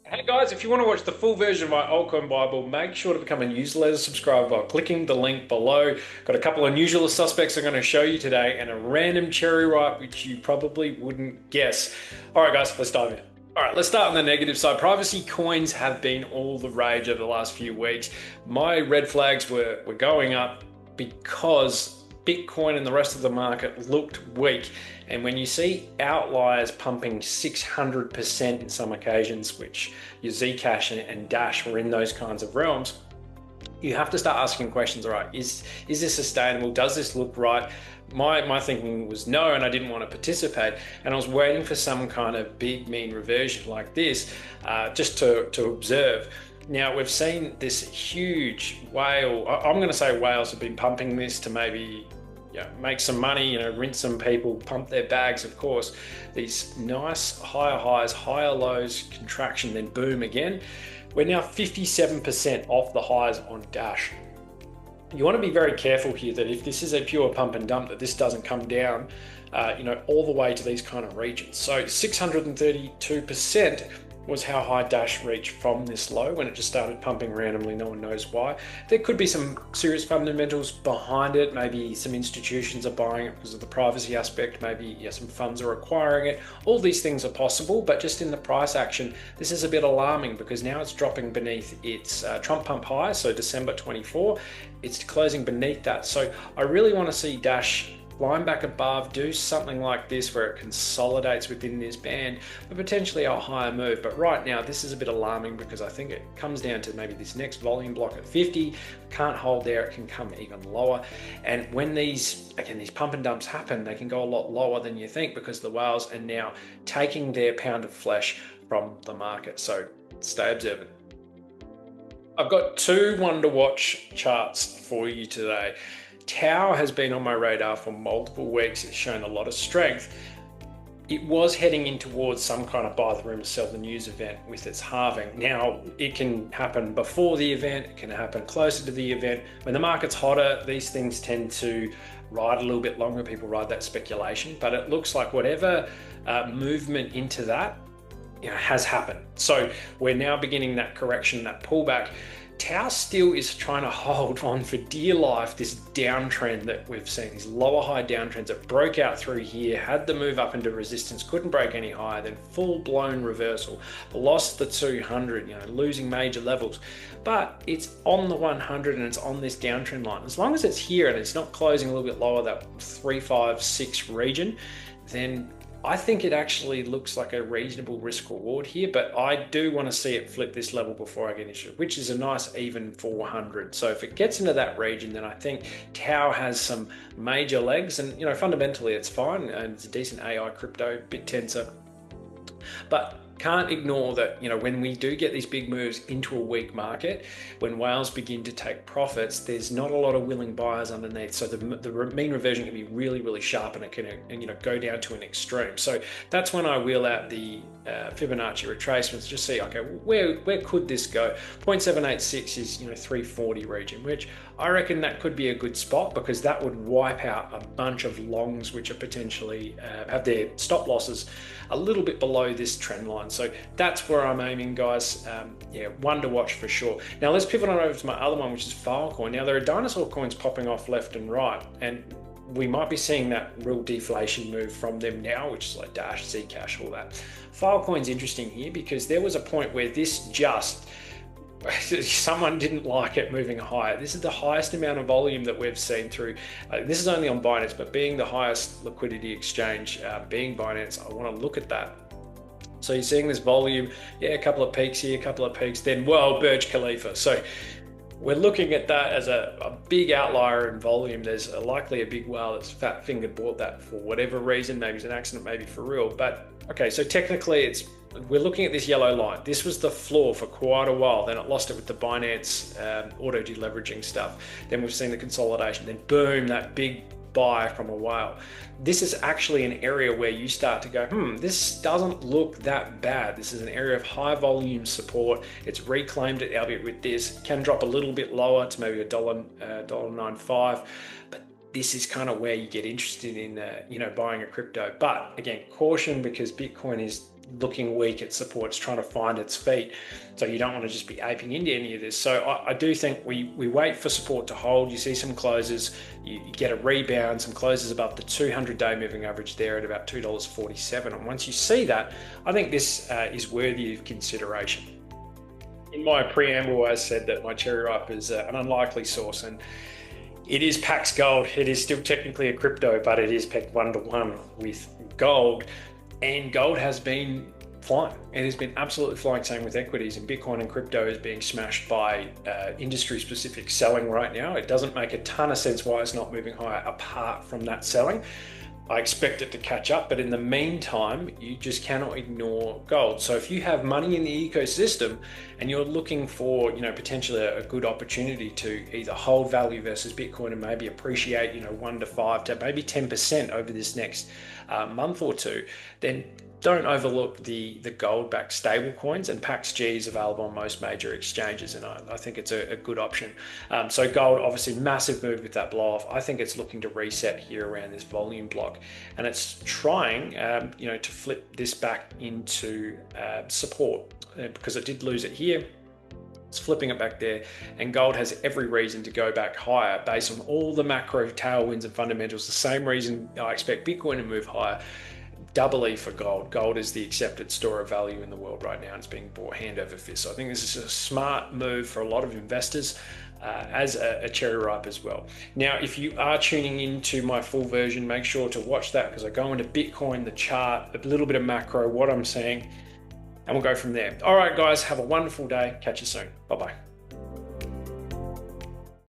Hey guys, if you want to watch the full version of my Altcoin Bible, make sure to become a newsletter subscriber by clicking the link below. Got a couple of unusual suspects I'm going to show you today and a random cherry ripe which you probably wouldn't guess. All right, guys, let's dive in. All right, let's start on the negative side. Privacy coins have been all the rage over the last few weeks. My red flags were going up because Bitcoin and the rest of the market looked weak. And when you see outliers pumping 600% in some occasions, which your Zcash and Dash were in those kinds of realms, you have to start asking questions. All right, is this sustainable? Does this look right? My thinking was no, and I didn't want to participate. And I was waiting for some kind of big mean reversion like this, just to observe. Now we've seen this huge whale. I'm going to say whales have been pumping this to maybe make some money, rinse some people, pump their bags, of course. These nice higher highs, higher lows, contraction, then boom again. We're now 57% off the highs on Dash. You want to be very careful here that if this is a pure pump and dump, that this doesn't come down, all the way to these kind of regions. So 632% was how high Dash reached from this low when it just started pumping randomly. No one knows why. There could be some serious fundamentals behind it. Maybe some institutions are buying it because of the privacy aspect. Maybe some funds are acquiring it. All these things are possible, but just in the price action, this is a bit alarming because now it's dropping beneath its Trump pump high, so December 24. It's closing beneath that. So I really want to see Dash line back above, do something like this where it consolidates within this band for potentially a higher move. But right now, this is a bit alarming because I think it comes down to maybe this next volume block at 50. Can't hold there, it can come even lower. And when these pump and dumps happen, they can go a lot lower than you think because the whales are now taking their pound of flesh from the market. So stay observant. I've got two one to watch charts for you today. Tau has been on my radar for multiple weeks. It's shown a lot of strength. It was heading in towards some kind of buy the rumor, sell the news event with its halving. Now, it can happen before the event, it can happen closer to the event. When the market's hotter, these things tend to ride a little bit longer. People ride that speculation, but it looks like whatever movement into that has happened. So we're now beginning that correction, that pullback. Tau still is trying to hold on for dear life this downtrend that we've seen, these lower high downtrends that broke out through here, had the move up into resistance, couldn't break any higher, then full-blown reversal, lost the 200, losing major levels. But it's on the 100 and it's on this downtrend line. As long as it's here and it's not closing a little bit lower, that 356 region, then I think it actually looks like a reasonable risk reward here, but I do want to see it flip this level before I get into it, which is a nice even 400. So if it gets into that region, then I think Tau has some major legs, and fundamentally it's fine and it's a decent AI crypto, BitTensor. But can't ignore that, when we do get these big moves into a weak market, when whales begin to take profits, there's not a lot of willing buyers underneath. So the mean reversion can be really, really sharp and it can, go down to an extreme. So that's when I wheel out the Fibonacci retracements, just see, okay, where could this go? 0.786 is, 340 region, which I reckon that could be a good spot because that would wipe out a bunch of longs which are potentially have their stop losses a little bit below this trend line. So that's where I'm aiming, guys. One to watch for sure. Now let's pivot on over to my other one, which is Filecoin. Now there are dinosaur coins popping off left and right, and we might be seeing that real deflation move from them now, which is like Dash, Zcash, all that. Filecoin's interesting here because there was a point where this just someone didn't like it moving higher. This is the highest amount of volume that we've seen through. This is only on Binance, but being the highest liquidity exchange, being Binance, I want to look at that. So you're seeing this volume, a couple of peaks here, a couple of peaks, then, Burj Khalifa. So we're looking at that as a big outlier in volume. There's likely a big whale that's fat fingered bought that for whatever reason. Maybe it's an accident, maybe for real. But okay, so technically we're looking at this yellow line. This was the floor for quite a while. Then it lost it with the Binance auto deleveraging stuff. Then we've seen the consolidation. Then boom, that big buy from a whale. This is actually an area where you start to go, this doesn't look that bad. This is an area of high volume support. It's reclaimed it, albeit with this. Can drop a little bit lower to maybe $1.95. But this is kind of where you get interested in, buying a crypto. But again, caution because Bitcoin is looking weak at support. It's trying to find its feet. So you don't want to just be aping into any of this. So I do think we wait for support to hold. You see some closes, you get a rebound, some closes above the 200-day moving average there at about $2.47. And once you see that, I think this is worthy of consideration. In my preamble, I said that my cherry ripe is an unlikely source, and it is Pax Gold. It is still technically a crypto, but it is pegged 1-to-1 with gold, and gold has been flying. It has been absolutely flying. Same with equities, and Bitcoin and crypto is being smashed by industry-specific selling right now. It doesn't make a ton of sense why it's not moving higher apart from that selling. I expect it to catch up, but in the meantime, you just cannot ignore gold. So if you have money in the ecosystem and you're looking for, potentially a good opportunity to either hold value versus Bitcoin and maybe appreciate, 1 to 5 to maybe 10% over this next month or two, then don't overlook the gold-backed stable coins, and PaxG is available on most major exchanges, and I think it's a good option. So gold, obviously massive move with that blow-off. I think it's looking to reset here around this volume block, and it's trying, to flip this back into support because it did lose it here. It's flipping it back there, and gold has every reason to go back higher based on all the macro tailwinds and fundamentals. The same reason I expect Bitcoin to move higher. Doubly for gold. Gold is the accepted store of value in the world right now, and it's being bought hand over fist. So I think this is a smart move for a lot of investors as a cherry ripe as well. Now, if you are tuning into my full version, make sure to watch that because I go into Bitcoin, the chart, a little bit of macro, what I'm saying, and we'll go from there. All right, guys, have a wonderful day. Catch you soon. Bye-bye.